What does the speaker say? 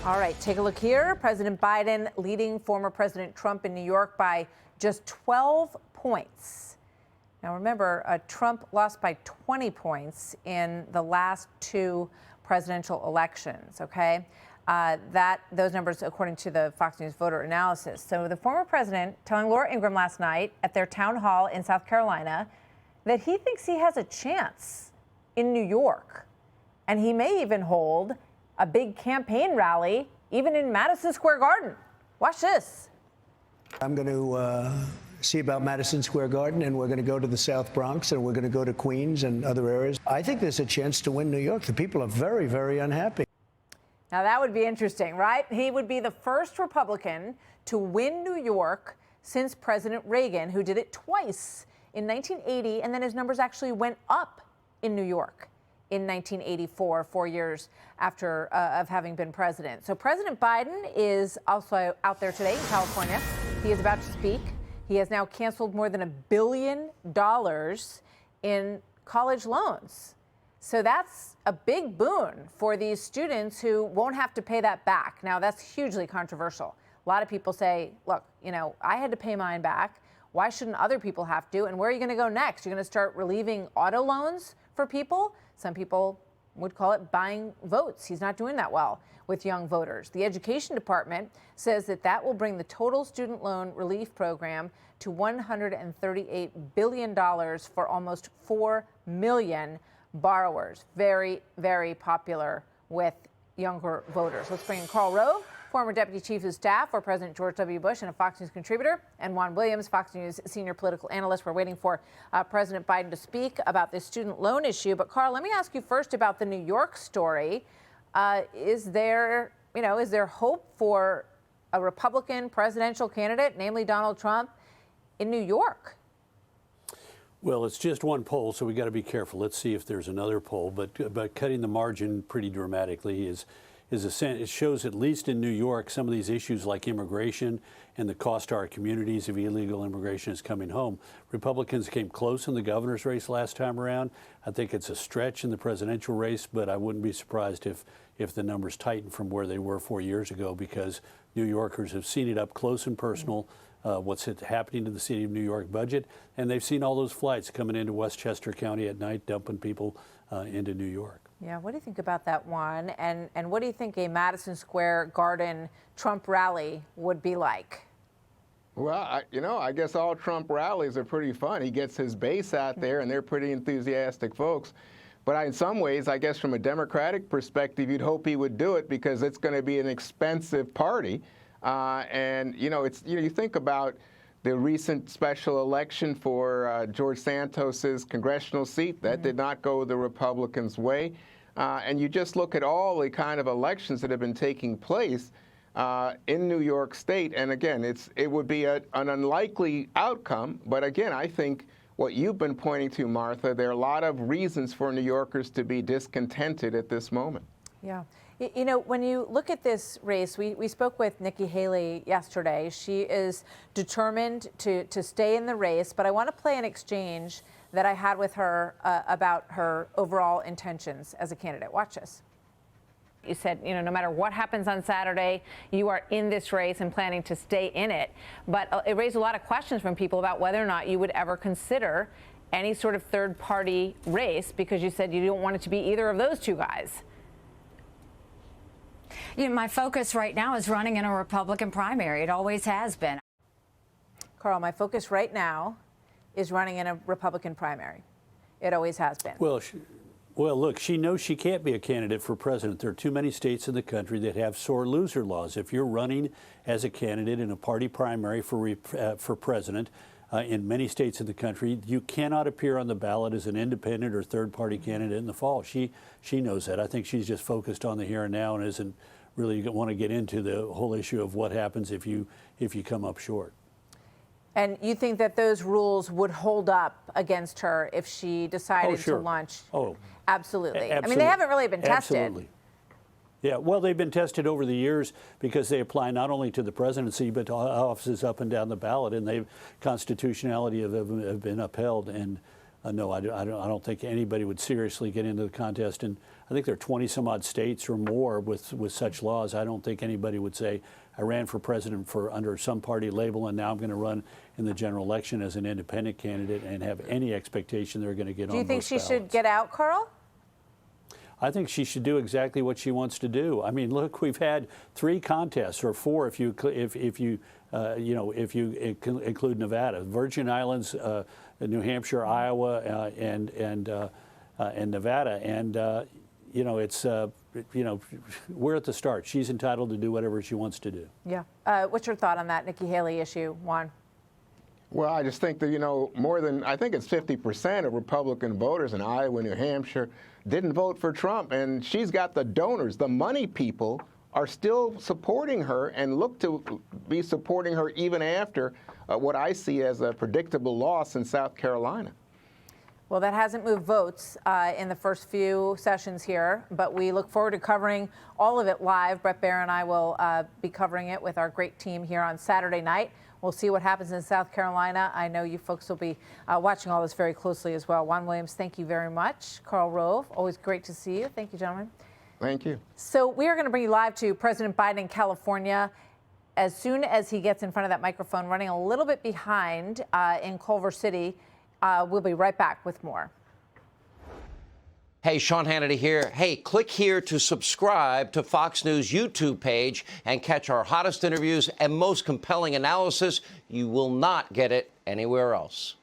All right, take a look here. President Biden leading former President Trump in New York by just 12 points. Now remember, Trump lost by 20 points in the last two presidential elections, okay? Those numbers according to the Fox News voter analysis. So the former president telling Laura Ingraham last night at their town hall in South Carolina that he thinks he has a chance in New York. And he may even hold a big campaign rally, even in Madison Square Garden. Watch this. I'm going to see about Madison Square Garden, and we're going to go to the South Bronx, and we're going to go to Queens and other areas. I think there's a chance to win New York. The people are very, very unhappy. Now, that would be interesting, right? He would be the first Republican to win New York since President Reagan, who did it twice in 1980, and then his numbers actually went up in New York in 1984, 4 years after of having been president. So President Biden is also out there today in California. He is about to speak. He has now canceled more than $1 billion in college loans. So that's a big boon for these students who won't have to pay that back. Now, that's hugely controversial. A lot of people say, look, I had to pay mine back. Why shouldn't other people have to? And where are you going to go next? You're going to start relieving auto loans for people? Some people would call it buying votes. He's not doing that well with young voters. The Education Department says that will bring the total student loan relief program to $138 billion for almost 4 million borrowers. Very, very popular with younger voters. Let's bring in Karl Rove, former Deputy Chief of Staff for President George W. Bush and a Fox News contributor, and Juan Williams, Fox News senior political analyst. We're waiting for President Biden to speak about this student loan issue. But Karl, let me ask you first about the New York story. Is there hope for a Republican presidential candidate, namely Donald Trump, in New York? Well, it's just one poll, so we got to be careful. Let's see if there's another poll. But cutting the margin pretty dramatically it shows, at least in New York, some of these issues like immigration and the cost to our communities of illegal immigration is coming home. Republicans came close in the governor's race last time around. I think it's a stretch in the presidential race, but I wouldn't be surprised if the numbers tighten from where they were 4 years ago, because New Yorkers have seen it up close and personal, what's happening to the city of New York budget, and they've seen all those flights coming into Westchester County at night, dumping people into New York. Yeah, what do you think about that, Juan? And what do you think a Madison Square Garden Trump rally would be like? Well, I guess all Trump rallies are pretty fun. He gets his base out there, and they're pretty enthusiastic folks. But in some ways, I guess from a Democratic perspective, you'd hope he would do it because it's going to be an expensive party. You think about the recent special election for George Santos's congressional seat. That did not go the Republicans' way. And you just look at all the kind of elections that have been taking place in New York State. And again, it would be an unlikely outcome. But again, I think what you've been pointing to, Martha, there are a lot of reasons for New Yorkers to be discontented at this moment. Yeah. When you look at this race, we spoke with Nikki Haley yesterday. She is determined to stay in the race, but I want to play an exchange that I had with her about her overall intentions as a candidate. Watch this. You said, no matter what happens on Saturday, you are in this race and planning to stay in it. But it raised a lot of questions from people about whether or not you would ever consider any sort of third-party race, because you said you don't want it to be either of those two guys. My focus right now is running in a Republican primary. It always has been. Karl, my focus right now is running in a Republican primary. It always has been. Well, look, she knows she can't be a candidate for president. There are too many states in the country that have sore loser laws. If you're running as a candidate in a party primary for president, in many states in the country, you cannot appear on the ballot as an independent or third-party candidate in the fall. She knows that. I think she's just focused on the here and now and isn't really want to get into the whole issue of what happens if you come up short. And you think that those rules would hold up against her if she decided to launch? Oh, absolutely. I mean, they haven't really been tested. Absolutely. Yeah, well, they've been tested over the years because they apply not only to the presidency but to offices up and down the ballot, and constitutionality have been upheld. And no, I don't think anybody would seriously get into the contest. And I think there are 20 some odd states or more with such laws. I don't think anybody would say, I ran for president under some party label, and now I'm going to run in the general election as an independent candidate and have any expectation they're going to get on. Do you think most she ballots. should get out, Karl? I think she should do exactly what she wants to do. I mean, look, we've had 3 contests, or 4 if you include Nevada, Virgin Islands, New Hampshire, Iowa, and Nevada, and it's we're at the start. She's entitled to do whatever she wants to do. Yeah. What's your thought on that Nikki Haley issue, Juan? Well, I just think that, more than, I think it's 50% of Republican voters in Iowa, New Hampshire didn't vote for Trump. And she's got the donors, the money people are still supporting her and look to be supporting her even after what I see as a predictable loss in South Carolina. Well, that hasn't moved votes in the first few sessions here, but we look forward to covering all of it live. Brett Baer and I will be covering it with our great team here on Saturday night. We'll see what happens in South Carolina. I know you folks will be watching all this very closely as well. Juan Williams, thank you very much. Karl Rove, always great to see you. Thank you, gentlemen. Thank you. So we are going to bring you live to President Biden in California as soon as he gets in front of that microphone, running a little bit behind in Culver City. We'll be right back with more. Hey, Sean Hannity here. Hey, click here to subscribe to Fox News YouTube page and catch our hottest interviews and most compelling analysis. You will not get it anywhere else.